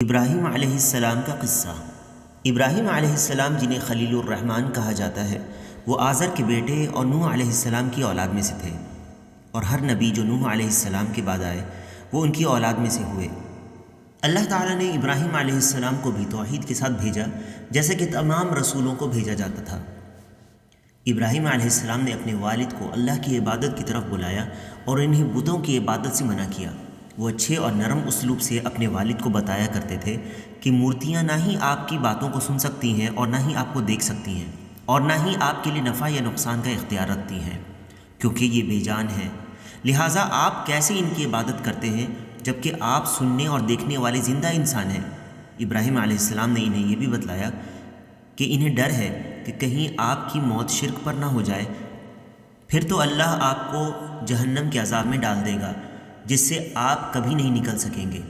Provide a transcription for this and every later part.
ابراہیم علیہ السلام کا قصہ۔ ابراہیم علیہ السلام جنہیں خلیل الرحمن کہا جاتا ہے، وہ آزر کے بیٹے اور نوح علیہ السلام کی اولاد میں سے تھے، اور ہر نبی جو نوح علیہ السلام کے بعد آئے وہ ان کی اولاد میں سے ہوئے۔ اللہ تعالیٰ نے ابراہیم علیہ السلام کو بھی توحید کے ساتھ بھیجا، جیسے کہ تمام رسولوں کو بھیجا جاتا تھا۔ ابراہیم علیہ السلام نے اپنے والد کو اللہ کی عبادت کی طرف بلایا اور انہیں بتوں کی عبادت سے منع کیا۔ وہ اچھے اور نرم اسلوب سے اپنے والد کو بتایا کرتے تھے کہ مورتیاں نہ ہی آپ کی باتوں کو سن سکتی ہیں اور نہ ہی آپ کو دیکھ سکتی ہیں، اور نہ ہی آپ کے لیے نفع یا نقصان کا اختیار رکھتی ہیں، کیونکہ یہ بے جان ہیں۔ لہٰذا آپ کیسے ان کی عبادت کرتے ہیں جبکہ آپ سننے اور دیکھنے والے زندہ انسان ہیں؟ ابراہیم علیہ السلام نے انہیں یہ بھی بتلایا کہ انہیں ڈر ہے کہ کہیں آپ کی موت شرک پر نہ ہو جائے، پھر تو اللہ آپ کو جہنم کے عذاب میں ڈال دے گا جس سے آپ کبھی نہیں نکل سکیں گے۔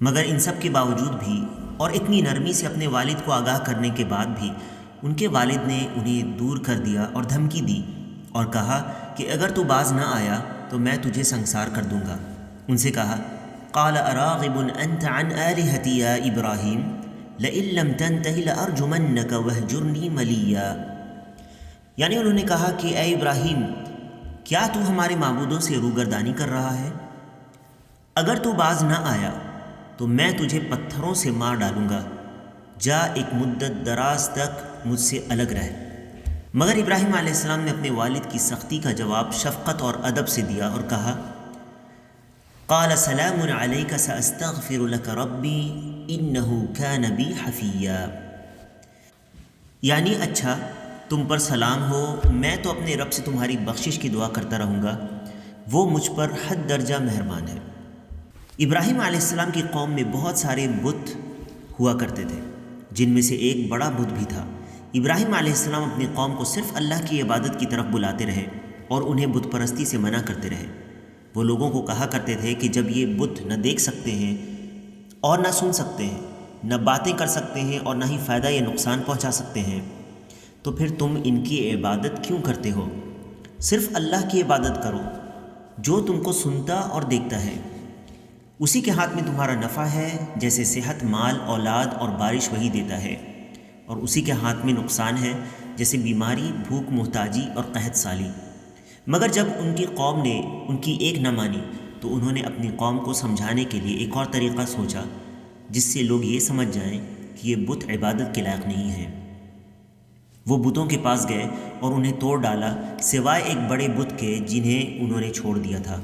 مگر ان سب کے باوجود بھی اور اتنی نرمی سے اپنے والد کو آگاہ کرنے کے بعد بھی ان کے والد نے انہیں دور کر دیا اور دھمکی دی اور کہا کہ اگر تو باز نہ آیا تو میں تجھے سنسار کر دوں گا۔ ان سے کہا قال اراغب انت عن آلہتی یا ابراہیم لئن لم تنتہ لارجمنک وہجرنی ملیا، یعنی انہوں نے کہا کہ اے ابراہیم، کیا تو ہمارے معبودوں سے روگردانی کر رہا ہے؟ اگر تو باز نہ آیا تو میں تجھے پتھروں سے مار ڈالوں گا، جا ایک مدت دراز تک مجھ سے الگ رہ۔ مگر ابراہیم علیہ السلام نے اپنے والد کی سختی کا جواب شفقت اور ادب سے دیا اور کہا قال سلام علیک ساستغفر لک ربی انہ کان بی حفیا، یعنی اچھا تم پر سلام ہو، میں تو اپنے رب سے تمہاری بخشش کی دعا کرتا رہوں گا، وہ مجھ پر حد درجہ مہربان ہے۔ ابراہیم علیہ السلام کی قوم میں بہت سارے بت ہوا کرتے تھے، جن میں سے ایک بڑا بت بھی تھا۔ ابراہیم علیہ السلام اپنی قوم کو صرف اللہ کی عبادت کی طرف بلاتے رہے اور انہیں بت پرستی سے منع کرتے رہے۔ وہ لوگوں کو کہا کرتے تھے کہ جب یہ بت نہ دیکھ سکتے ہیں اور نہ سن سکتے ہیں، نہ باتیں کر سکتے ہیں اور نہ ہی فائدہ یا نقصان پہنچا سکتے ہیں، تو پھر تم ان کی عبادت کیوں کرتے ہو؟ صرف اللہ کی عبادت کرو جو تم کو سنتا اور دیکھتا ہے۔ اسی کے ہاتھ میں تمہارا نفع ہے، جیسے صحت، مال، اولاد اور بارش وہی دیتا ہے، اور اسی کے ہاتھ میں نقصان ہے، جیسے بیماری، بھوک، محتاجی اور قحط سالی۔ مگر جب ان کی قوم نے ان کی ایک نہ مانی تو انہوں نے اپنی قوم کو سمجھانے کے لیے ایک اور طریقہ سوچا جس سے لوگ یہ سمجھ جائیں کہ یہ بت عبادت کے لائق نہیں ہیں۔ وہ بتوں کے پاس گئے اور انہیں توڑ ڈالا، سوائے ایک بڑے بت کے جنہیں انہوں نے چھوڑ دیا تھا۔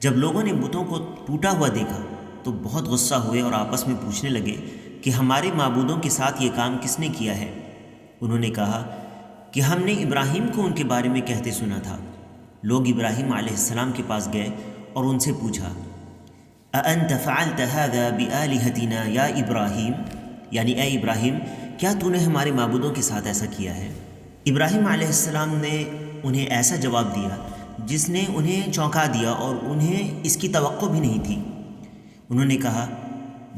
جب لوگوں نے بتوں کو ٹوٹا ہوا دیکھا تو بہت غصہ ہوئے اور آپس میں پوچھنے لگے کہ ہمارے معبودوں کے ساتھ یہ کام کس نے کیا ہے؟ انہوں نے کہا کہ ہم نے ابراہیم کو ان کے بارے میں کہتے سنا تھا۔ لوگ ابراہیم علیہ السلام کے پاس گئے اور ان سے پوچھا اَأَنْتَ فَعَلْتَ هَذَا بِآلِهَتِنَا یا ابراہیم، یعنی اے ابراہیم، کیا تو نے ہمارے معبودوں کے ساتھ ایسا کیا ہے؟ ابراہیم علیہ السلام نے انہیں ایسا جواب دیا جس نے انہیں چونکا دیا اور انہیں اس کی توقع بھی نہیں تھی۔ انہوں نے کہا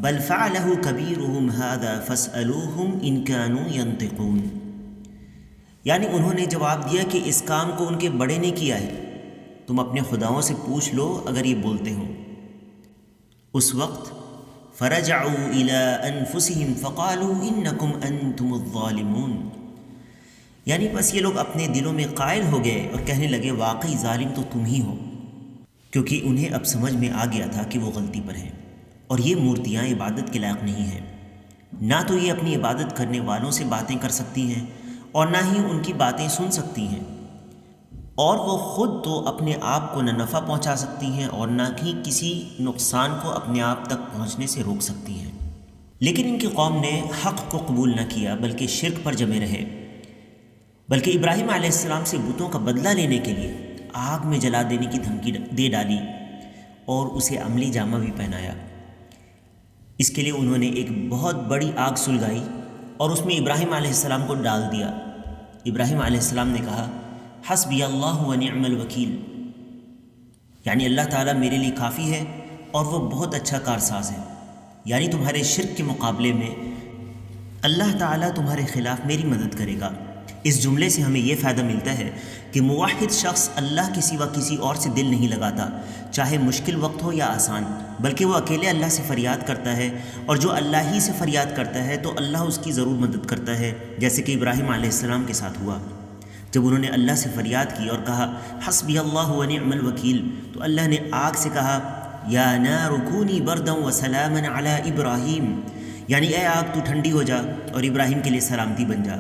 بل فعلہ کبیرہم ھذا فاسألوہم ان کانوا ینطقون، یعنی انہوں نے جواب دیا کہ اس کام کو ان کے بڑے نے کیا ہے، تم اپنے خداؤں سے پوچھ لو اگر یہ بولتے ہوں۔ اس وقت فرجعوا الى انفسهم فقالوا انکم انتم الظالمون، یعنی بس یہ لوگ اپنے دلوں میں قائل ہو گئے اور کہنے لگے واقعی ظالم تو تم ہی ہو، کیونکہ انہیں اب سمجھ میں آ گیا تھا کہ وہ غلطی پر ہیں اور یہ مورتیاں عبادت کے لائق نہیں ہیں۔ نہ تو یہ اپنی عبادت کرنے والوں سے باتیں کر سکتی ہیں اور نہ ہی ان کی باتیں سن سکتی ہیں، اور وہ خود تو اپنے آپ کو نہ نفع پہنچا سکتی ہیں اور نہ ہی کسی نقصان کو اپنے آپ تک پہنچنے سے روک سکتی ہیں۔ لیکن ان کی قوم نے حق کو قبول نہ کیا بلکہ شرک پر جمے رہے، بلکہ ابراہیم علیہ السلام سے بتوں کا بدلہ لینے کے لیے آگ میں جلا دینے کی دھمکی دے ڈالی اور اسے عملی جامہ بھی پہنایا۔ اس کے لیے انہوں نے ایک بہت بڑی آگ سلگائی اور اس میں ابراہیم علیہ السلام کو ڈال دیا۔ ابراہیم علیہ السلام نے کہا حسبی اللہ و نعم الوکیل، یعنی اللہ تعالیٰ میرے لیے کافی ہے اور وہ بہت اچھا کارساز ہے، یعنی تمہارے شرک کے مقابلے میں اللہ تعالیٰ تمہارے خلاف میری مدد کرے گا۔ اس جملے سے ہمیں یہ فائدہ ملتا ہے کہ موحد شخص اللہ کے سوا کسی اور سے دل نہیں لگاتا، چاہے مشکل وقت ہو یا آسان، بلکہ وہ اکیلے اللہ سے فریاد کرتا ہے، اور جو اللہ ہی سے فریاد کرتا ہے تو اللہ اس کی ضرور مدد کرتا ہے، جیسے کہ ابراہیم علیہ السلام کے ساتھ ہوا۔ جب انہوں نے اللہ سے فریاد کی اور کہا حسبی اللہ و نعم الوکیل، تو اللہ نے آگ سے کہا یا نار کونی بردا وسلاما علی ابراہیم، یعنی اے آگ تو ٹھنڈی ہو جا اور ابراہیم کے لیے سلامتی بن جا۔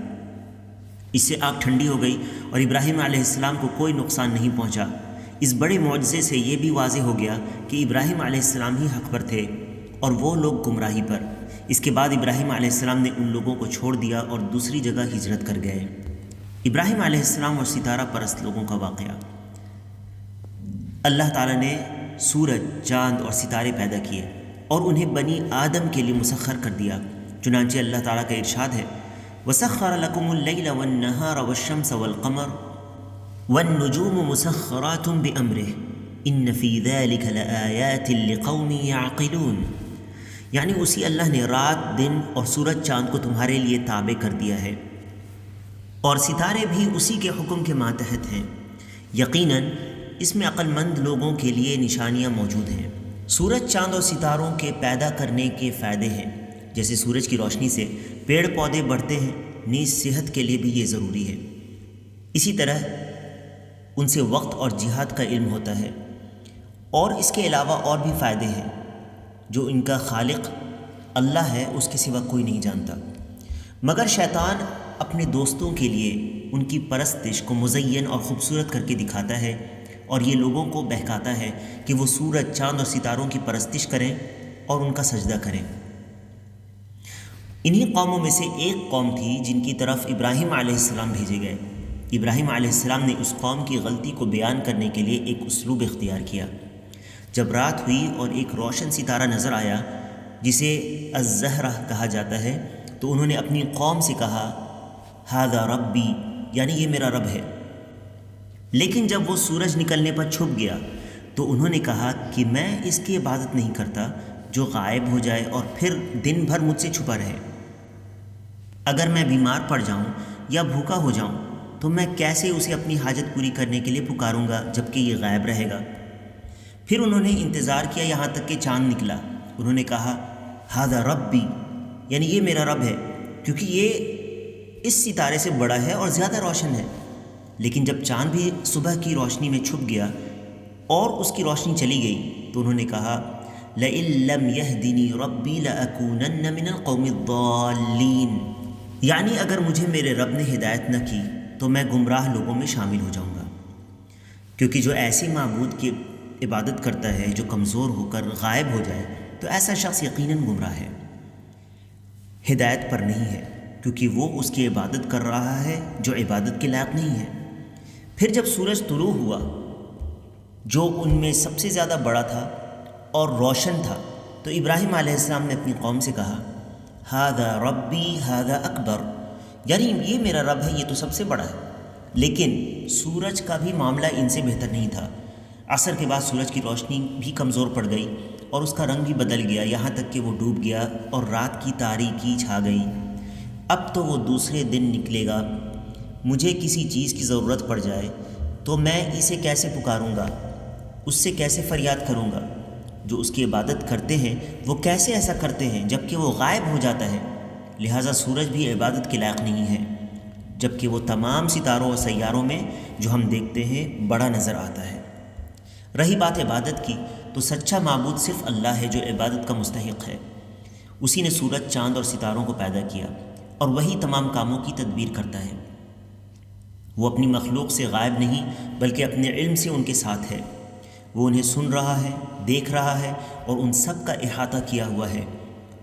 اس سے آگ ٹھنڈی ہو گئی اور ابراہیم علیہ السلام کو کوئی نقصان نہیں پہنچا۔ اس بڑے معجزے سے یہ بھی واضح ہو گیا کہ ابراہیم علیہ السلام ہی حق پر تھے اور وہ لوگ گمراہی پر۔ اس کے بعد ابراہیم علیہ السلام نے ان لوگوں کو چھوڑ دیا اور دوسری جگہ ہجرت کر گئے۔ ابراہیم علیہ السلام اور ستارہ پرست لوگوں کا واقعہ۔ اللہ تعالیٰ نے سورج، چاند اور ستارے پیدا کیے اور انہیں بنی آدم کے لیے مسخر کر دیا۔ چنانچہ اللہ تعالیٰ کا ارشاد ہے وَسَخَّرَ لَكُمُ اللَّيْلَ وَالنَّهَارَ وَالشَّمْسَ وَالْقَمَرَ وَالنُّجُومُ مُسَخَّرَاتٌ بِأَمْرِهِ إِنَّ فِي ذَلِكَ لَآيَاتٍ لِقَوْمٍ يَعْقِلُونَ، یعنی اسی اللہ نے رات، دن اور سورج چاند کو تمہارے لیے تابع کر دیا ہے، اور ستارے بھی اسی کے حکم کے ماتحت ہیں، یقیناً اس میں عقل مند لوگوں کے لیے نشانیاں موجود ہیں۔ سورج، چاند اور ستاروں کے پیدا کرنے کے فائدے ہیں، جیسے سورج کی روشنی سے پیڑ پودے بڑھتے ہیں، نیز صحت کے لیے بھی یہ ضروری ہے۔ اسی طرح ان سے وقت اور جہاد کا علم ہوتا ہے، اور اس کے علاوہ اور بھی فائدے ہیں جو ان کا خالق اللہ ہے، اس کے سوا کوئی نہیں جانتا۔ مگر شیطان اپنے دوستوں کے لیے ان کی پرستش کو مزین اور خوبصورت کر کے دکھاتا ہے، اور یہ لوگوں کو بہکاتا ہے کہ وہ سورج، چاند اور ستاروں کی پرستش کریں اور ان کا سجدہ کریں۔ انہی قوموں میں سے ایک قوم تھی جن کی طرف ابراہیم علیہ السلام بھیجے گئے۔ ابراہیم علیہ السلام نے اس قوم کی غلطی کو بیان کرنے کے لیے ایک اسلوب اختیار کیا۔ جب رات ہوئی اور ایک روشن ستارہ نظر آیا جسے الزہرہ کہا جاتا ہے، تو انہوں نے اپنی قوم سے کہا ھذا ربی، یعنی یہ میرا رب ہے۔ لیکن جب وہ سورج نکلنے پر چھپ گیا تو انہوں نے کہا کہ میں اس کی عبادت نہیں کرتا جو غائب ہو جائے اور پھر دن بھر مجھ سے چھپا رہے۔ اگر میں بیمار پڑ جاؤں یا بھوکا ہو جاؤں تو میں کیسے اسے اپنی حاجت پوری کرنے کے لیے پکاروں گا جبکہ یہ غائب رہے گا؟ پھر انہوں نے انتظار کیا یہاں تک کہ چاند نکلا۔ انہوں نے کہا ھذا ربی، یعنی یہ میرا رب ہے، کیونکہ یہ اس ستارے سے بڑا ہے اور زیادہ روشن ہے۔ لیکن جب چاند بھی صبح کی روشنی میں چھپ گیا اور اس کی روشنی چلی گئی تو انہوں نے کہا لئن لم يهدني ربي لأكونن من القوم الضالين، یعنی اگر مجھے میرے رب نے ہدایت نہ کی تو میں گمراہ لوگوں میں شامل ہو جاؤں گا۔ کیونکہ جو ایسی معبود کی عبادت کرتا ہے جو کمزور ہو کر غائب ہو جائے تو ایسا شخص یقیناً گمراہ ہے، ہدایت پر نہیں ہے، کیونکہ وہ اس کی عبادت کر رہا ہے جو عبادت کے لائق نہیں ہے۔ پھر جب سورج طلوع ہوا جو ان میں سب سے زیادہ بڑا تھا اور روشن تھا، تو ابراہیم علیہ السلام نے اپنی قوم سے کہا ھذا ربی ھذا اکبر، یعنی یہ میرا رب ہے، یہ تو سب سے بڑا ہے۔ لیکن سورج کا بھی معاملہ ان سے بہتر نہیں تھا۔ عصر کے بعد سورج کی روشنی بھی کمزور پڑ گئی اور اس کا رنگ بھی بدل گیا، یہاں تک کہ وہ ڈوب گیا اور رات کی تاریکی چھا گئی۔ اب تو وہ دوسرے دن نکلے گا، مجھے کسی چیز کی ضرورت پڑ جائے تو میں اسے کیسے پکاروں گا، اس سے کیسے فریاد کروں گا؟ جو اس کی عبادت کرتے ہیں وہ کیسے ایسا کرتے ہیں جبکہ وہ غائب ہو جاتا ہے؟ لہٰذا سورج بھی عبادت کے لائق نہیں ہے، جبکہ وہ تمام ستاروں اور سیاروں میں جو ہم دیکھتے ہیں بڑا نظر آتا ہے۔ رہی بات عبادت کی تو سچا معبود صرف اللہ ہے جو عبادت کا مستحق ہے۔ اسی نے سورج، چاند اور ستاروں کو پیدا کیا اور وہی تمام کاموں کی تدبیر کرتا ہے۔ وہ اپنی مخلوق سے غائب نہیں بلکہ اپنے علم سے ان کے ساتھ ہے۔ وہ انہیں سن رہا ہے، دیکھ رہا ہے اور ان سب کا احاطہ کیا ہوا ہے۔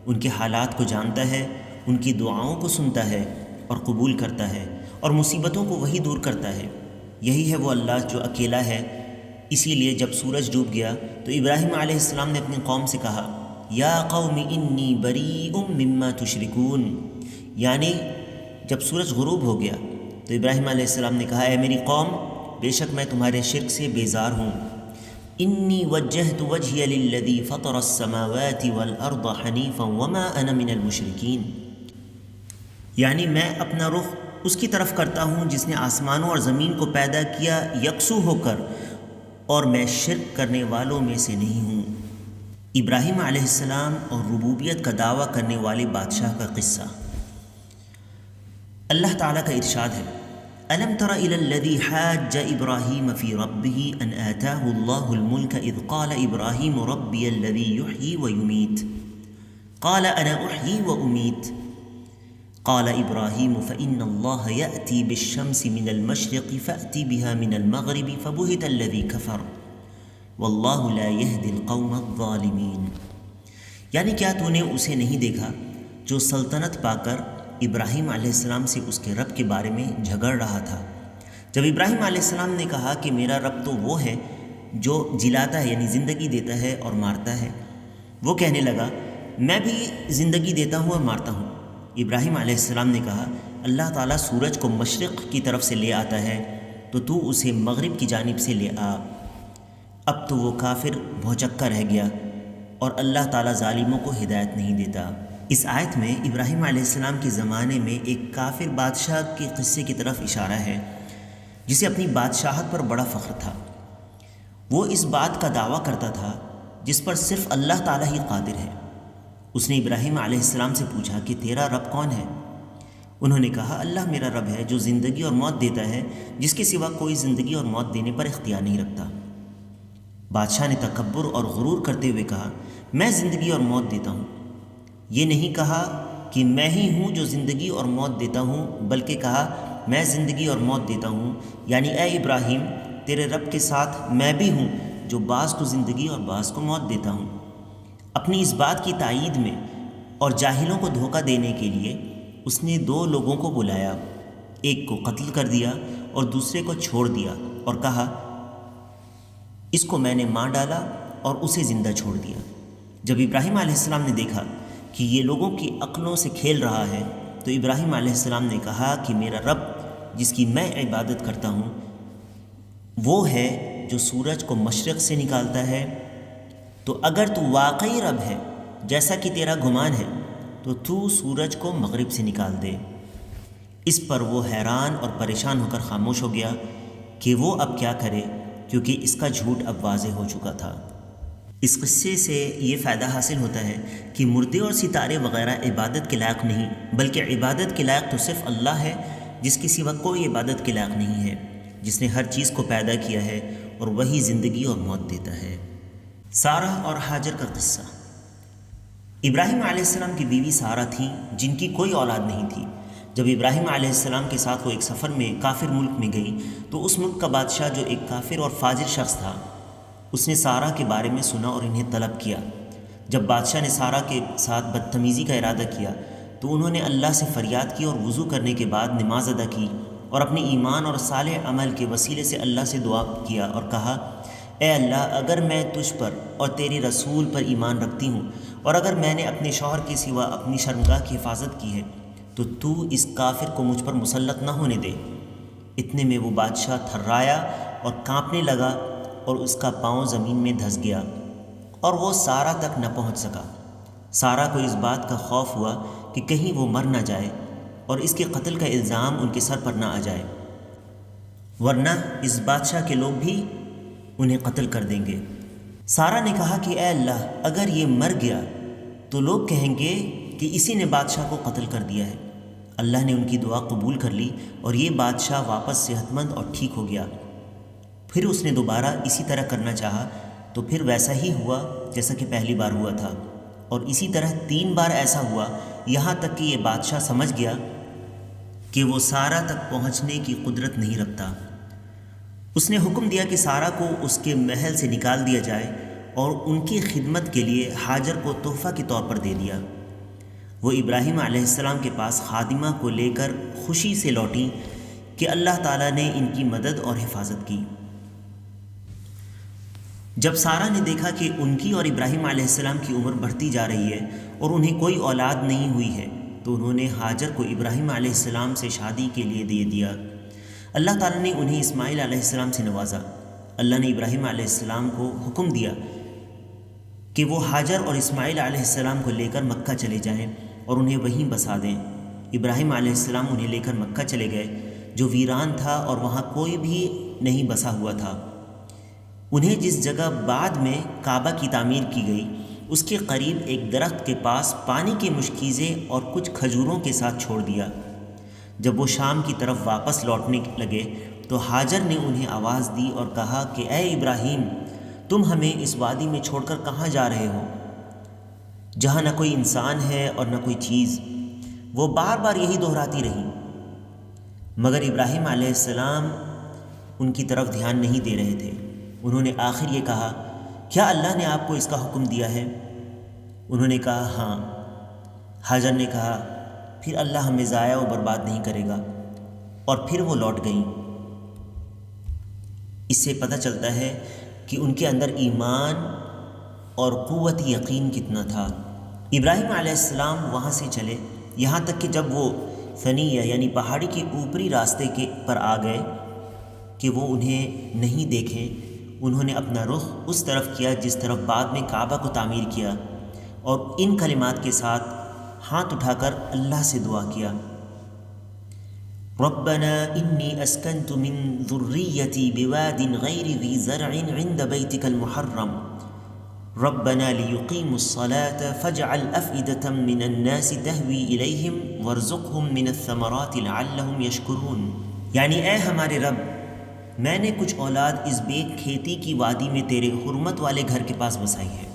ان کے حالات کو جانتا ہے، ان کی دعاؤں کو سنتا ہے اور قبول کرتا ہے، اور مصیبتوں کو وہی دور کرتا ہے۔ یہی ہے وہ اللہ جو اکیلا ہے۔ اسی لیے جب سورج ڈوب گیا تو ابراہیم علیہ السلام نے اپنی قوم سے کہا یا قوم انی بریء مما تشرکون، یعنی جب سورج غروب ہو گیا تو ابراہیم علیہ السلام نے کہا اے میری قوم، بے شک میں تمہارے شرک سے بیزار ہوں۔ انی وجہت وجہی للذی فطر السماوات والارض حنیفا وما انا من المشرکین، یعنی میں اپنا رخ اس کی طرف کرتا ہوں جس نے آسمانوں اور زمین کو پیدا کیا یکسو ہو کر، اور میں شرک کرنے والوں میں سے نہیں ہوں۔ ابراہیم علیہ السلام اور ربوبیت کا دعویٰ کرنے والے بادشاہ کا قصہ۔ اللہ تعالیٰ کا ارشاد ہے، أَلَمْ تَرَ إِلَى الَّذِي حَاجَّ إِبْرَاهِيمَ فِي رَبِّهِ أَنْ آتَاهُ اللَّهُ الْمُلْكَ إِذْ قَالَ إِبْرَاهِيمُ رَبِّيَ الَّذِي يُحْيِي وَيُمِيتُ قَالَ أَنَا أُحْيِي وَأُمِيتُ قَالَ إِبْرَاهِيمُ فَإِنَّ اللَّهَ يَأْتِي بِالشَّمْسِ مِنَ الْمَشْرِقِ فَأْتِ بِهَا مِنَ الْمَغْرِبِ فَبُهِتَ الَّذِي كَفَرَ وَاللَّهُ لَا يَهْدِي الْقَوْمَ الظَّالِمِينَ، یعنی کیا تو نے اسے نہیں دیکھا جو سلطنت پا کر ابراہیم علیہ السلام سے اس کے رب کے بارے میں جھگڑ رہا تھا؟ جب ابراہیم علیہ السلام نے کہا کہ میرا رب تو وہ ہے جو جلاتا ہے، یعنی زندگی دیتا ہے اور مارتا ہے، وہ کہنے لگا میں بھی زندگی دیتا ہوں اور مارتا ہوں۔ ابراہیم علیہ السلام نے کہا اللہ تعالیٰ سورج کو مشرق کی طرف سے لے آتا ہے تو اسے مغرب کی جانب سے لے آ۔ اب تو وہ کافر بھوچکا رہ گیا اور اللہ تعالیٰ ظالموں کو ہدایت نہیں دیتا۔ اس آیت میں ابراہیم علیہ السلام کے زمانے میں ایک کافر بادشاہ کے قصے کی طرف اشارہ ہے جسے اپنی بادشاہت پر بڑا فخر تھا۔ وہ اس بات کا دعویٰ کرتا تھا جس پر صرف اللہ تعالیٰ ہی قادر ہے۔ اس نے ابراہیم علیہ السلام سے پوچھا کہ تیرا رب کون ہے؟ انہوں نے کہا اللہ میرا رب ہے جو زندگی اور موت دیتا ہے، جس کے سوا کوئی زندگی اور موت دینے پر اختیار نہیں رکھتا۔ بادشاہ نے تکبر اور غرور کرتے ہوئے کہا میں زندگی اور موت دیتا ہوں۔ یہ نہیں کہا کہ میں ہی ہوں جو زندگی اور موت دیتا ہوں، بلکہ کہا میں زندگی اور موت دیتا ہوں، یعنی اے ابراہیم تیرے رب کے ساتھ میں بھی ہوں جو بعض کو زندگی اور بعض کو موت دیتا ہوں۔ اپنی اس بات کی تائید میں اور جاہلوں کو دھوکہ دینے کے لیے اس نے دو لوگوں کو بلایا، ایک کو قتل کر دیا اور دوسرے کو چھوڑ دیا، اور کہا اس کو میں نے مار ڈالا اور اسے زندہ چھوڑ دیا۔ جب ابراہیم علیہ السلام نے دیکھا کہ یہ لوگوں کی عقلوں سے کھیل رہا ہے تو ابراہیم علیہ السلام نے کہا کہ میرا رب جس کی میں عبادت کرتا ہوں وہ ہے جو سورج کو مشرق سے نکالتا ہے، تو اگر تو واقعی رب ہے جیسا کہ تیرا گمان ہے تو سورج کو مغرب سے نکال دے۔ اس پر وہ حیران اور پریشان ہو کر خاموش ہو گیا کہ وہ اب کیا کرے، کیونکہ اس کا جھوٹ اب واضح ہو چکا تھا۔ اس قصے سے یہ فائدہ حاصل ہوتا ہے کہ مردے اور ستارے وغیرہ عبادت کے لائق نہیں، بلکہ عبادت کے لائق تو صرف اللہ ہے جس کے سوا کوئی عبادت کے لائق نہیں ہے، جس نے ہر چیز کو پیدا کیا ہے اور وہی زندگی اور موت دیتا ہے۔ سارہ اور ہاجر کا قصہ۔ ابراہیم علیہ السلام کی بیوی سارہ تھیں جن کی کوئی اولاد نہیں تھی۔ جب ابراہیم علیہ السلام کے ساتھ وہ ایک سفر میں کافر ملک میں گئی تو اس ملک کا بادشاہ جو ایک کافر اور فاجر شخص تھا، اس نے سارہ کے بارے میں سنا اور انہیں طلب کیا۔ جب بادشاہ نے سارہ کے ساتھ بدتمیزی کا ارادہ کیا تو انہوں نے اللہ سے فریاد کی اور وضو کرنے کے بعد نماز ادا کی اور اپنے ایمان اور صالح عمل کے وسیلے سے اللہ سے دعا کیا اور کہا اے اللہ اگر میں تجھ پر اور تیرے رسول پر ایمان رکھتی ہوں اور اگر میں نے اپنے شوہر کے سوا اپنی شرمگاہ کی حفاظت کی ہے تو اس کافر کو مجھ پر مسلط نہ ہونے دے۔ اتنے میں وہ بادشاہ تھرایا اور کانپنے لگا اور اس کا پاؤں زمین میں دھس گیا اور وہ سارہ تک نہ پہنچ سکا۔ سارہ کو اس بات کا خوف ہوا کہ کہیں وہ مر نہ جائے اور اس کے قتل کا الزام ان کے سر پر نہ آ جائے، ورنہ اس بادشاہ کے لوگ بھی انہیں قتل کر دیں گے۔ سارہ نے کہا کہ اے اللہ اگر یہ مر گیا تو لوگ کہیں گے کہ اسی نے بادشاہ کو قتل کر دیا ہے۔ اللہ نے ان کی دعا قبول کر لی اور یہ بادشاہ واپس صحت مند اور ٹھیک ہو گیا۔ پھر اس نے دوبارہ اسی طرح کرنا چاہا تو پھر ویسا ہی ہوا جیسا کہ پہلی بار ہوا تھا، اور اسی طرح 3 بار ایسا ہوا، یہاں تک کہ یہ بادشاہ سمجھ گیا کہ وہ سارہ تک پہنچنے کی قدرت نہیں رکھتا۔ اس نے حکم دیا کہ سارہ کو اس کے محل سے نکال دیا جائے اور ان کی خدمت کے لیے ہاجر کو تحفہ کے طور پر دے دیا۔ وہ ابراہیم علیہ السلام کے پاس خادمہ کو لے کر خوشی سے لوٹیں کہ اللہ تعالیٰ نے ان کی مدد اور حفاظت کی۔ جب سارہ نے دیکھا کہ ان کی اور ابراہیم علیہ السلام کی عمر بڑھتی جا رہی ہے اور انہیں کوئی اولاد نہیں ہوئی ہے تو انہوں نے ہاجر کو ابراہیم علیہ السلام سے شادی کے لیے دے دیا۔ اللہ تعالیٰ نے انہیں اسماعیل علیہ السلام سے نوازا۔ اللہ نے ابراہیم علیہ السلام کو حکم دیا کہ وہ ہاجر اور اسماعیل علیہ السلام کو لے کر مکہ چلے جائیں اور انہیں وہیں بسا دیں۔ ابراہیم علیہ السلام انہیں لے کر مکہ چلے گئے جو ویران تھا اور وہاں کوئی بھی نہیں بسا ہوا تھا۔ انہیں جس جگہ بعد میں کعبہ کی تعمیر کی گئی اس کے قریب ایک درخت کے پاس پانی کے مشکیزیں اور کچھ کھجوروں کے ساتھ چھوڑ دیا۔ جب وہ شام کی طرف واپس لوٹنے لگے تو ہاجر نے انہیں آواز دی اور کہا کہ اے ابراہیم، تم ہمیں اس وادی میں چھوڑ کر کہاں جا رہے ہو جہاں نہ کوئی انسان ہے اور نہ کوئی چیز؟ وہ بار بار یہی دہراتی رہی، مگر ابراہیم علیہ السلام ان کی طرف دھیان نہیں دے رہے تھے۔ انہوں نے آخر یہ کہا، کیا اللہ نے آپ کو اس کا حکم دیا ہے؟ انہوں نے کہا ہاں۔ ہاجر نے کہا، پھر اللہ ہمیں ضائع و برباد نہیں کرے گا، اور پھر وہ لوٹ گئیں۔ اس سے پتہ چلتا ہے کہ ان کے اندر ایمان اور قوت یقین کتنا تھا۔ ابراہیم علیہ السلام وہاں سے چلے یہاں تک کہ جب وہ ثنیہ یعنی پہاڑی کے اوپری راستے پر آ گئے کہ وہ انہیں نہیں دیکھیں، انہوں نے اپنا رخ اس طرف کیا جس طرف بعد میں کعبہ کو تعمیر کیا، اور ان کلمات کے ساتھ ہاتھ اٹھا کر اللہ سے دعا کیا، ربنا انی اسکنت من ذریتی بواد غیر ذی زرع عند بیتک المحرم ربنا لیقیموا الصلاة فاجعل افئدة من الناس تہوی الیہم وارزقہم من الثمرات لعلہم یشکرون۔ یعنی اے ہمارے رب، میں نے کچھ اولاد اس بے کھیتی کی وادی میں تیرے حرمت والے گھر کے پاس بسائی ہے۔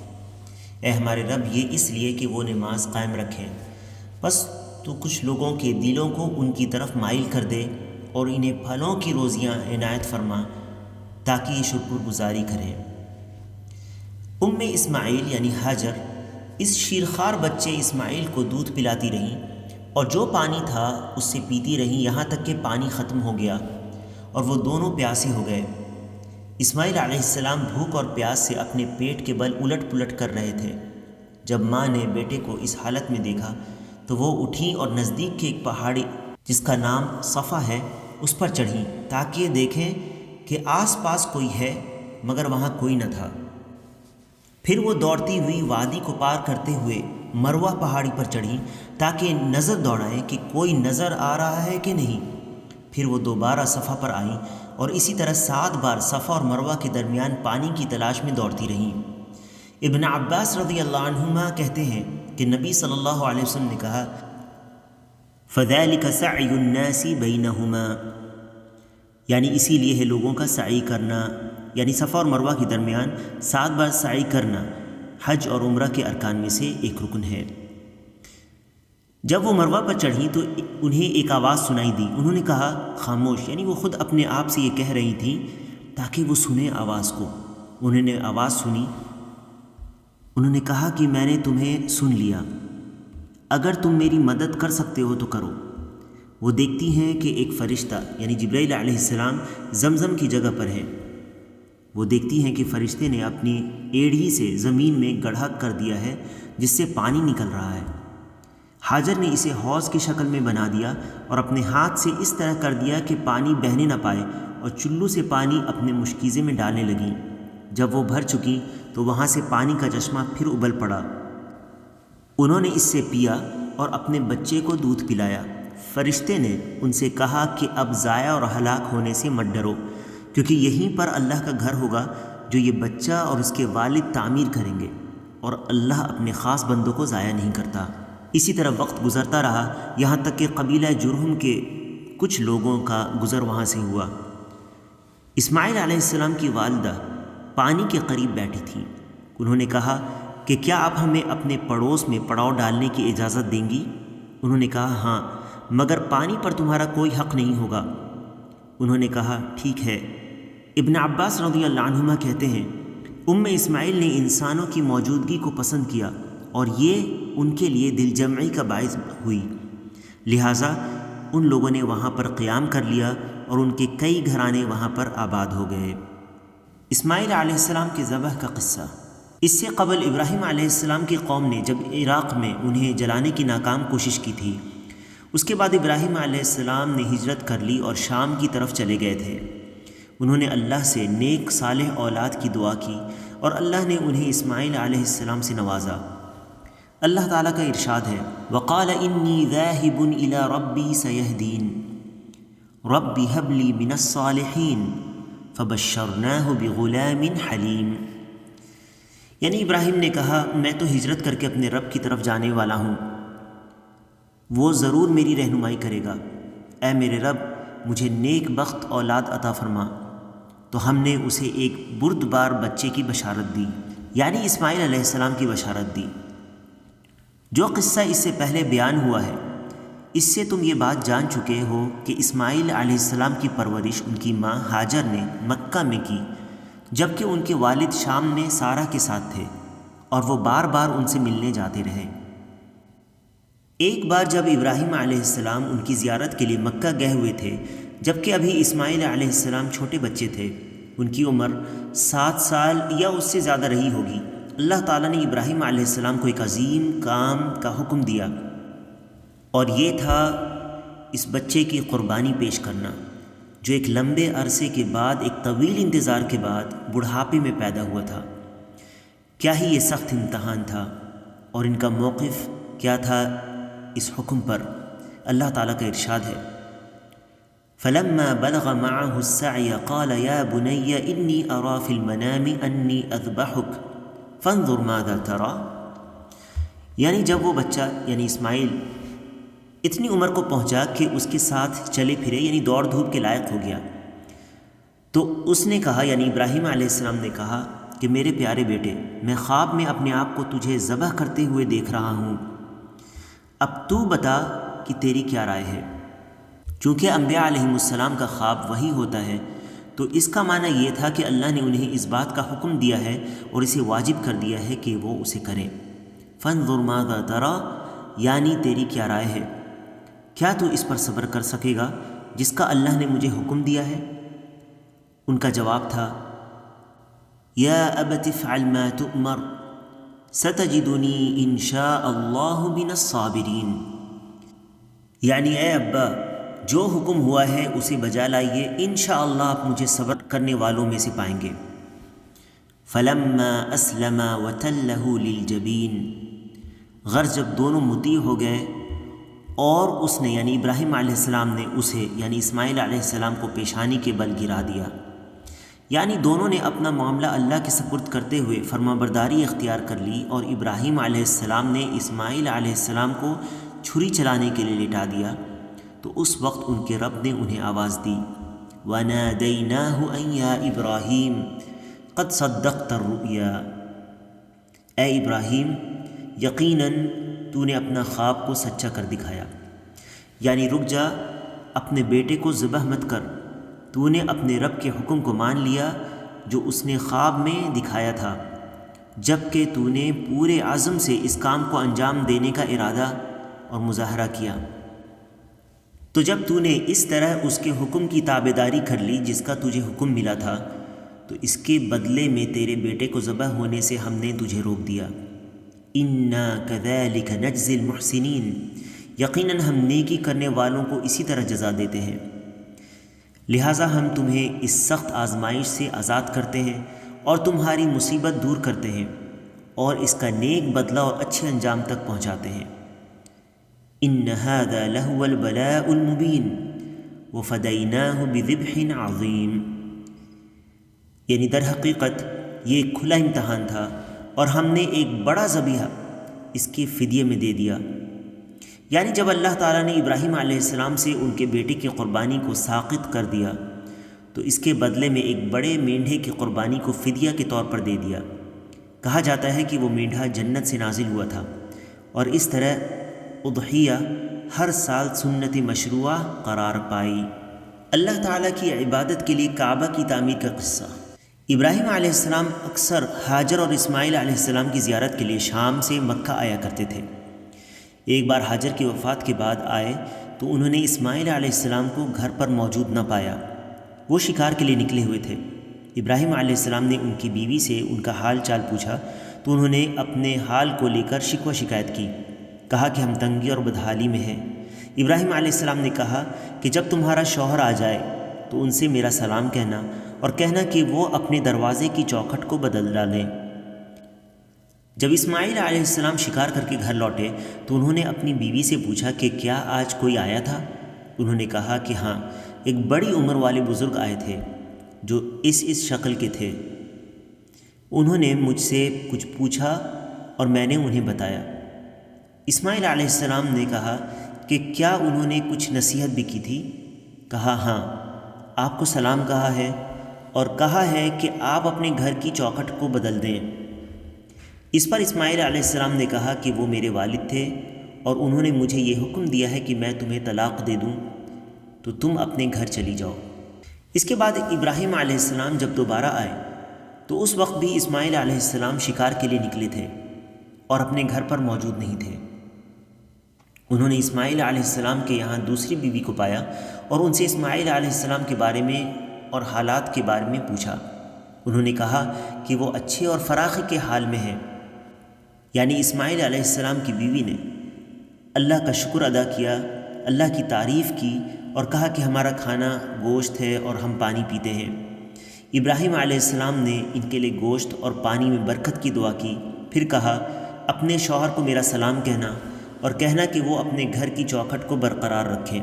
اے ہمارے رب، یہ اس لیے کہ وہ نماز قائم رکھیں، بس تو کچھ لوگوں کے دلوں کو ان کی طرف مائل کر دے اور انہیں پھلوں کی روزیاں عنایت فرما تاکہ یہ شکر گزاری کریں۔ اسماعیل یعنی ہاجر اس شیرخوار بچے اسماعیل کو دودھ پلاتی رہیں اور جو پانی تھا اس سے پیتی رہیں یہاں تک کہ پانی ختم ہو گیا اور وہ دونوں پیاسے ہو گئے۔ اسماعیل علیہ السلام بھوک اور پیاس سے اپنے پیٹ کے بل الٹ پلٹ کر رہے تھے۔ جب ماں نے بیٹے کو اس حالت میں دیکھا تو وہ اٹھیں اور نزدیک کے ایک پہاڑی جس کا نام صفا ہے اس پر چڑھیں تاکہ دیکھیں کہ آس پاس کوئی ہے، مگر وہاں کوئی نہ تھا۔ پھر وہ دوڑتی ہوئی وادی کو پار کرتے ہوئے مروہ پہاڑی پر چڑھیں تاکہ نظر دوڑائیں کہ کوئی نظر آ رہا ہے کہ نہیں۔ پھر وہ دوبارہ صفا پر آئیں اور اسی طرح 7 بار صفا اور مروہ کے درمیان پانی کی تلاش میں دوڑتی رہیں۔ ابن عباس رضی اللہ عنہما کہتے ہیں کہ نبی صلی اللہ علیہ وسلم نے کہا، فَذَلِكَ سَعْيُ النَّاسِ بَيْنَهُمَا، یعنی اسی لیے ہے لوگوں کا سعی کرنا، یعنی صفا اور مروہ کے درمیان 7 بار سعی کرنا حج اور عمرہ کے ارکان میں سے ایک رکن ہے۔ جب وہ مروہ پر چڑھیں تو انہیں ایک آواز سنائی دی۔ انہوں نے کہا خاموش، یعنی وہ خود اپنے آپ سے یہ کہہ رہی تھیں تاکہ وہ سنیں آواز کو۔ انہوں نے آواز سنی، انہوں نے کہا کہ میں نے تمہیں سن لیا، اگر تم میری مدد کر سکتے ہو تو کرو۔ وہ دیکھتی ہیں کہ ایک فرشتہ یعنی جبرائیل علیہ السلام زمزم کی جگہ پر ہے۔ وہ دیکھتی ہیں کہ فرشتے نے اپنی ایڑھی سے زمین میں گڑھا کر دیا ہے جس سے پانی نکل رہا ہے۔ ہاجر نے اسے حوض کی شکل میں بنا دیا اور اپنے ہاتھ سے اس طرح کر دیا کہ پانی بہنے نہ پائے، اور چلو سے پانی اپنے مشکیزے میں ڈالنے لگیں۔ جب وہ بھر چکی تو وہاں سے پانی کا چشمہ پھر ابل پڑا۔ انہوں نے اس سے پیا اور اپنے بچے کو دودھ پلایا۔ فرشتے نے ان سے کہا کہ اب ضائع اور ہلاک ہونے سے مت ڈرو، کیونکہ یہیں پر اللہ کا گھر ہوگا جو یہ بچہ اور اس کے والد تعمیر کریں گے، اور اللہ اپنے خاص بندوں کو ضائع نہیں کرتا۔ اسی طرح وقت گزرتا رہا یہاں تک کہ قبیلہ جرہم کے کچھ لوگوں کا گزر وہاں سے ہوا۔ اسماعیل علیہ السلام کی والدہ پانی کے قریب بیٹھی تھیں۔ انہوں نے کہا کہ کیا آپ ہمیں اپنے پڑوس میں پڑاؤ ڈالنے کی اجازت دیں گی؟ انہوں نے کہا ہاں، مگر پانی پر تمہارا کوئی حق نہیں ہوگا۔ انہوں نے کہا ٹھیک ہے۔ ابن عباس رضی اللہ عنہما کہتے ہیں، اسماعیل نے انسانوں کی موجودگی کو پسند کیا اور یہ ان کے لیے دل جمعی کا باعث ہوئی، لہٰذا ان لوگوں نے وہاں پر قیام کر لیا اور ان کے کئی گھرانے وہاں پر آباد ہو گئے۔ اسماعیل علیہ السلام کے ذبح کا قصہ۔ اس سے قبل ابراہیم علیہ السلام کی قوم نے جب عراق میں انہیں جلانے کی ناکام کوشش کی تھی، اس کے بعد ابراہیم علیہ السلام نے ہجرت کر لی اور شام کی طرف چلے گئے تھے۔ انہوں نے اللہ سے نیک صالح اولاد کی دعا کی اور اللہ نے انہیں اسماعیل علیہ السلام سے نوازا۔ اللہ تعالیٰ کا ارشاد ہے وقال انی ذاہب الی ربی سیہدین رب ہب لی من الصالحین فبشرناہ بغلام حلیم، یعنی ابراہیم نے کہا میں تو ہجرت کر کے اپنے رب کی طرف جانے والا ہوں، وہ ضرور میری رہنمائی کرے گا، اے میرے رب مجھے نیک بخت اولاد عطا فرما۔ تو ہم نے اسے ایک بردبار بچے کی بشارت دی، یعنی اسماعیل علیہ السلام کی بشارت دی۔ جو قصہ اس سے پہلے بیان ہوا ہے اس سے تم یہ بات جان چکے ہو کہ اسماعیل علیہ السلام کی پرورش ان کی ماں ہاجر نے مکہ میں کی، جبکہ ان کے والد شام میں سارہ کے ساتھ تھے اور وہ بار بار ان سے ملنے جاتے رہے۔ ایک بار جب ابراہیم علیہ السلام ان کی زیارت کے لیے مکہ گئے ہوئے تھے، جبکہ ابھی اسماعیل علیہ السلام چھوٹے بچے تھے، ان کی عمر 7 سال یا اس سے زیادہ رہی ہوگی، اللہ تعالیٰ نے ابراہیم علیہ السلام کو ایک عظیم کام کا حکم دیا، اور یہ تھا اس بچے کی قربانی پیش کرنا، جو ایک لمبے عرصے کے بعد، ایک طویل انتظار کے بعد بڑھاپے میں پیدا ہوا تھا۔ کیا ہی یہ سخت امتحان تھا، اور ان کا موقف کیا تھا اس حکم پر۔ اللہ تعالیٰ کا ارشاد ہے فَلَمَّا بَلَغَ مَعَهُ السَّعْيَ قَالَ يَا بُنَيَّ إِنِّي أَرَى فِي الْمَنَامِ أَنِّي أَذْبَحُكَ فَانظُرْ مَاذَا تَرَىٰ، یعنی جب وہ بچہ یعنی اسماعیل اتنی عمر کو پہنچا کہ اس کے ساتھ چلے پھرے، یعنی دوڑ دھوپ کے لائق ہو گیا، تو اس نے کہا، یعنی ابراہیم علیہ السلام نے کہا کہ میرے پیارے بیٹے، میں خواب میں اپنے آپ کو تجھے ذبح کرتے ہوئے دیکھ رہا ہوں، اب تو بتا کہ تیری کیا رائے ہے۔ چونکہ انبیاء علیہم السلام کا خواب وہی ہوتا ہے، تو اس کا معنی یہ تھا کہ اللہ نے انہیں اس بات کا حکم دیا ہے اور اسے واجب کر دیا ہے کہ وہ اسے کریں۔ فانظر ماذا تری، یعنی تیری کیا رائے ہے، کیا تو اس پر صبر کر سکے گا جس کا اللہ نے مجھے حکم دیا ہے؟ ان کا جواب تھا یا ابت افعل ما تؤمر ستجدنی ان شاء اللہ من الصابرین، یعنی اے ابا جو حکم ہوا ہے اسے بجا لائیے، انشاءاللہ آپ مجھے صبر کرنے والوں میں سے پائیں گے۔ فلما اسلما وتلہ للجبین، غرض جب دونوں مطیع ہو گئے اور اس نے یعنی ابراہیم علیہ السلام نے اسے یعنی اسماعیل علیہ السلام کو پیشانی کے بل گرا دیا، یعنی دونوں نے اپنا معاملہ اللہ کے سپرد کرتے ہوئے فرمانبرداری اختیار کر لی، اور ابراہیم علیہ السلام نے اسماعیل علیہ السلام کو چھری چلانے کے لیے لٹا دیا، تو اس وقت ان کے رب نے انہیں آواز دی وَنَادَيْنَاهُ أَن يَا إِبْرَاهِيمُ قَدْ صَدَّقْتَ الرُّؤْيَا، اے ابراہیم یقیناً تو نے اپنا خواب کو سچا کر دکھایا، یعنی رک جا، اپنے بیٹے کو ذبح مت کر، تو نے اپنے رب کے حکم کو مان لیا جو اس نے خواب میں دکھایا تھا، جبکہ تو نے پورے عزم سے اس کام کو انجام دینے کا ارادہ اور مظاہرہ کیا۔ تو جب تو نے اس طرح اس کے حکم کی تابعداری کر لی جس کا تجھے حکم ملا تھا، تو اس کے بدلے میں تیرے بیٹے کو ذبح ہونے سے ہم نے تجھے روک دیا۔ اِنَّا كَذَلِكَ نَجْزِي الْمُحْسِنِينَ، یقیناً ہم نیکی کرنے والوں کو اسی طرح جزا دیتے ہیں، لہٰذا ہم تمہیں اس سخت آزمائش سے آزاد کرتے ہیں اور تمہاری مصیبت دور کرتے ہیں اور اس کا نیک بدلہ اور اچھے انجام تک پہنچاتے ہیں۔ إِنَّ هَذَا لَهُوَ الْبَلَاءُ الْمُبِينُ وَفَدَيْنَاهُ بِذِبْحٍ عَظِيمٍ، یعنی در حقیقت یہ ایک کھلا امتحان تھا اور ہم نے ایک بڑا ذبیحہ اس کے فدیے میں دے دیا، یعنی جب اللہ تعالیٰ نے ابراہیم علیہ السلام سے ان کے بیٹے کی قربانی کو ساقط کر دیا تو اس کے بدلے میں ایک بڑے مینڈھے کی قربانی کو فدیہ کے طور پر دے دیا۔ کہا جاتا ہے کہ وہ مینڈھا جنت سے نازل ہوا تھا، اور اس طرح اضحیہ ہر سال سنت مشروعہ قرار پائی۔ اللہ تعالیٰ کی عبادت کے لیے کعبہ کی تعمیر کا قصہ۔ ابراہیم علیہ السلام اکثر ہاجر اور اسماعیل علیہ السلام کی زیارت کے لیے شام سے مکہ آیا کرتے تھے۔ ایک بار ہاجر کی وفات کے بعد آئے تو انہوں نے اسماعیل علیہ السلام کو گھر پر موجود نہ پایا، وہ شکار کے لیے نکلے ہوئے تھے۔ ابراہیم علیہ السلام نے ان کی بیوی سے ان کا حال چال پوچھا تو انہوں نے اپنے حال کو لے کر شکوہ شکایت کی، کہا کہ ہم تنگی اور بدحالی میں ہیں۔ ابراہیم علیہ السلام نے کہا کہ جب تمہارا شوہر آ جائے تو ان سے میرا سلام کہنا اور کہنا کہ وہ اپنے دروازے کی چوکھٹ کو بدل ڈالیں۔ جب اسماعیل علیہ السلام شکار کر کے گھر لوٹے تو انہوں نے اپنی بیوی سے پوچھا کہ کیا آج کوئی آیا تھا؟ انہوں نے کہا کہ ہاں، ایک بڑی عمر والے بزرگ آئے تھے جو اس شکل کے تھے۔ انہوں نے مجھ سے کچھ پوچھا اور میں نے انہیں بتایا۔ اسماعیل علیہ السلام نے کہا کہ کیا انہوں نے کچھ نصیحت بھی کی تھی؟ کہا ہاں، آپ کو سلام کہا ہے اور کہا ہے کہ آپ اپنے گھر کی چوکھٹ کو بدل دیں۔ اس پر اسماعیل علیہ السلام نے کہا کہ وہ میرے والد تھے اور انہوں نے مجھے یہ حکم دیا ہے کہ میں تمہیں طلاق دے دوں تو تم اپنے گھر چلی جاؤ۔ اس کے بعد ابراہیم علیہ السلام جب دوبارہ آئے تو اس وقت بھی اسماعیل علیہ السلام شکار کے لیے نکلے تھے اور اپنے گھر پر موجود نہیں تھے۔ انہوں نے اسماعیل علیہ السلام کے یہاں دوسری بیوی کو پایا اور ان سے اسماعیل علیہ السلام کے بارے میں اور حالات کے بارے میں پوچھا۔ انہوں نے کہا کہ وہ اچھے اور فراخی کے حال میں ہیں، یعنی اسماعیل علیہ السلام کی بیوی نے اللہ کا شکر ادا کیا، اللہ کی تعریف کی اور کہا کہ ہمارا کھانا گوشت ہے اور ہم پانی پیتے ہیں۔ ابراہیم علیہ السلام نے ان کے لیے گوشت اور پانی میں برکت کی دعا کی، پھر کہا اپنے شوہر کو میرا سلام کہنا اور کہنا کہ وہ اپنے گھر کی چوکھٹ کو برقرار رکھیں۔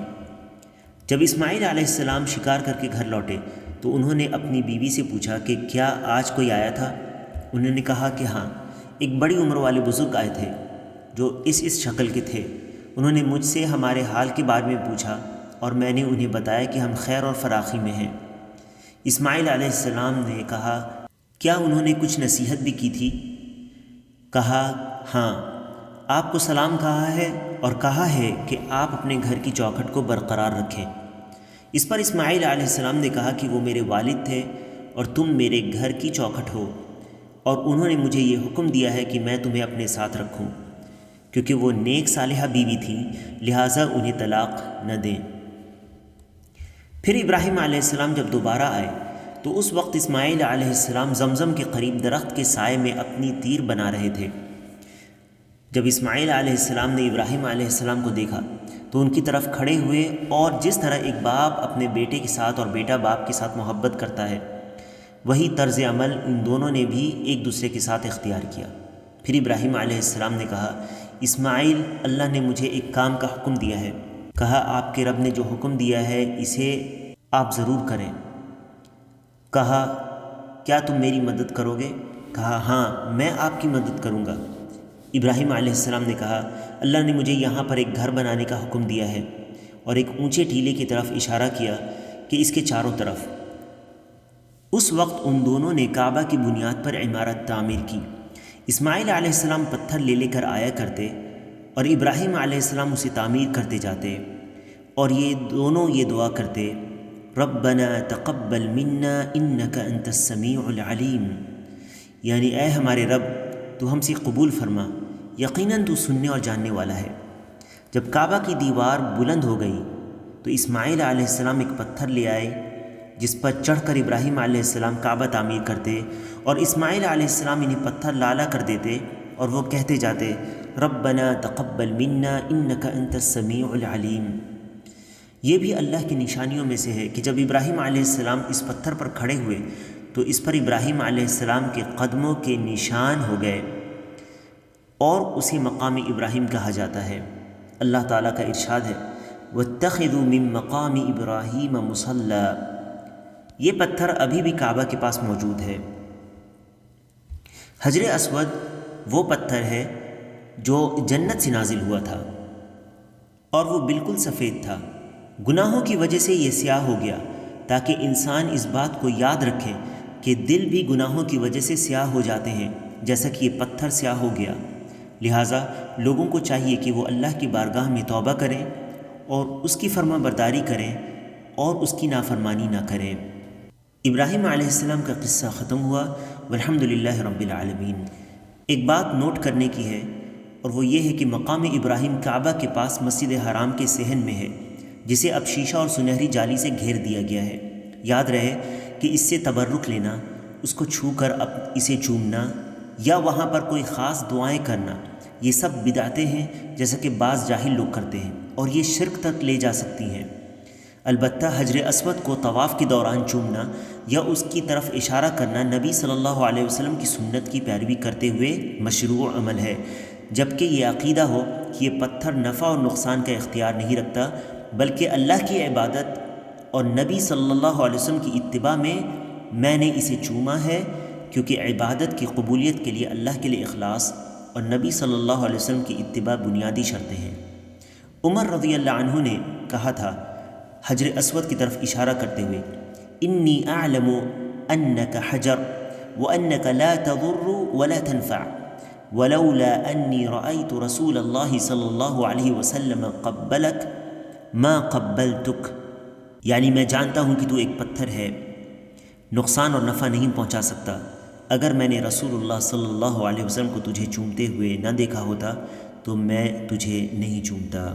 جب اسماعیل علیہ السلام شکار کر کے گھر لوٹے تو انہوں نے اپنی بیوی سے پوچھا کہ کیا آج کوئی آیا تھا؟ انہوں نے کہا کہ ہاں، ایک بڑی عمر والے بزرگ آئے تھے جو اس شکل کے تھے۔ انہوں نے مجھ سے ہمارے حال کے بارے میں پوچھا اور میں نے انہیں بتایا کہ ہم خیر اور فراخی میں ہیں۔ اسماعیل علیہ السلام نے کہا کیا انہوں نے کچھ نصیحت بھی کی تھی؟ کہا ہاں، آپ کو سلام کہا ہے اور کہا ہے کہ آپ اپنے گھر کی چوکھٹ کو برقرار رکھیں۔ اس پر اسماعیل علیہ السلام نے کہا کہ وہ میرے والد تھے اور تم میرے گھر کی چوکھٹ ہو، اور انہوں نے مجھے یہ حکم دیا ہے کہ میں تمہیں اپنے ساتھ رکھوں، کیونکہ وہ نیک صالحہ بیوی تھیں، لہٰذا انہیں طلاق نہ دیں۔ پھر ابراہیم علیہ السلام جب دوبارہ آئے تو اس وقت اسماعیل علیہ السلام زمزم کے قریب درخت کے سائے میں اپنی تیر بنا رہے تھے۔ جب اسماعیل علیہ السلام نے ابراہیم علیہ السلام کو دیکھا تو ان کی طرف کھڑے ہوئے، اور جس طرح ایک باپ اپنے بیٹے کے ساتھ اور بیٹا باپ کے ساتھ محبت کرتا ہے، وہی طرز عمل ان دونوں نے بھی ایک دوسرے کے ساتھ اختیار کیا۔ پھر ابراہیم علیہ السلام نے کہا اسماعیل، اللہ نے مجھے ایک کام کا حکم دیا ہے۔ کہا آپ کے رب نے جو حکم دیا ہے اسے آپ ضرور کریں۔ کہا کیا تم میری مدد کرو گے؟ کہا ہاں، میں آپ کی مدد کروں گا۔ ابراہیم علیہ السلام نے کہا اللہ نے مجھے یہاں پر ایک گھر بنانے کا حکم دیا ہے، اور ایک اونچے ٹیلے کی طرف اشارہ کیا کہ اس کے چاروں طرف۔ اس وقت ان دونوں نے کعبہ کی بنیاد پر عمارت تعمیر کی۔ اسماعیل علیہ السلام پتھر لے کر آیا کرتے اور ابراہیم علیہ السلام اسے تعمیر کرتے جاتے، اور یہ دونوں یہ دعا کرتے ربنا تقبل منا انک انت السمیع العلیم، یعنی اے ہمارے رب تو ہم سے قبول فرما، یقیناً تو سننے اور جاننے والا ہے۔ جب کعبہ کی دیوار بلند ہو گئی تو اسماعیل علیہ السلام ایک پتھر لے آئے جس پر چڑھ کر ابراہیم علیہ السلام کعبہ تعمیر کرتے، اور اسماعیل علیہ السلام انہیں پتھر لالا کر دیتے اور وہ کہتے جاتے ربنا تقبل منا انک انت السمیع العلیم۔ یہ بھی اللہ کی نشانیوں میں سے ہے کہ جب ابراہیم علیہ السلام اس پتھر پر کھڑے ہوئے تو اس پر ابراہیم علیہ السلام کے قدموں کے نشان ہو گئے، اور اسے مقام ابراہیم کہا جاتا ہے۔ اللہ تعالیٰ کا ارشاد ہے وَاتَّخِذُوا مِن مَّقَامِ إِبْرَاهِيمَ مُصَلًّى، یہ پتھر ابھی بھی کعبہ کے پاس موجود ہے۔ حجر اسود وہ پتھر ہے جو جنت سے نازل ہوا تھا، اور وہ بالکل سفید تھا۔ گناہوں کی وجہ سے یہ سیاہ ہو گیا تاکہ انسان اس بات کو یاد رکھے کہ دل بھی گناہوں کی وجہ سے سیاہ ہو جاتے ہیں جیسا کہ یہ پتھر سیاہ ہو گیا۔ لہٰذا لوگوں کو چاہیے کہ وہ اللہ کی بارگاہ میں توبہ کریں اور اس کی فرما برداری کریں اور اس کی نافرمانی نہ کریں۔ ابراہیم علیہ السلام کا قصہ ختم ہوا، والحمدللہ رب العالمین۔ ایک بات نوٹ کرنے کی ہے، اور وہ یہ ہے کہ مقام ابراہیم کعبہ کے پاس مسجد حرام کے صحن میں ہے، جسے اب شیشہ اور سنہری جالی سے گھیر دیا گیا ہے۔ یاد رہے کہ اس سے تبرک لینا، اس کو چھو کر اب اسے چومنا یا وہاں پر کوئی خاص دعائیں کرنا، یہ سب بدعتیں ہیں جیسا کہ بعض جاہل لوگ کرتے ہیں، اور یہ شرک تک لے جا سکتی ہیں۔ البتہ حجر اسود کو طواف کے دوران چومنا یا اس کی طرف اشارہ کرنا نبی صلی اللہ علیہ وسلم کی سنت کی پیروی کرتے ہوئے مشروع عمل ہے، جبکہ یہ عقیدہ ہو کہ یہ پتھر نفع اور نقصان کا اختیار نہیں رکھتا، بلکہ اللہ کی عبادت اور نبی صلی اللہ علیہ وسلم کی اتباع میں نے اسے چوما ہے، کیونکہ عبادت کی قبولیت کے لیے اللہ کے لیے اخلاص اور نبی صلی اللہ علیہ وسلم کی اتباع بنیادی شرطیں ہیں۔ عمر رضی اللہ عنہ نے کہا تھا حجر اسود کی طرف اشارہ کرتے ہوئے، انی اعلم انک حجر وانک لا تضر ولا تنفع ولولا انی رأیت رسول اللہ صلی اللہ علیہ وسلم قبلک ما قبلتک، یعنی میں جانتا ہوں کہ تو ایک پتھر ہے، نقصان اور نفع نہیں پہنچا سکتا، اگر میں نے رسول اللہ صلی اللہ علیہ وسلم کو تجھے چومتے ہوئے نہ دیکھا ہوتا تو میں تجھے نہیں چومتا۔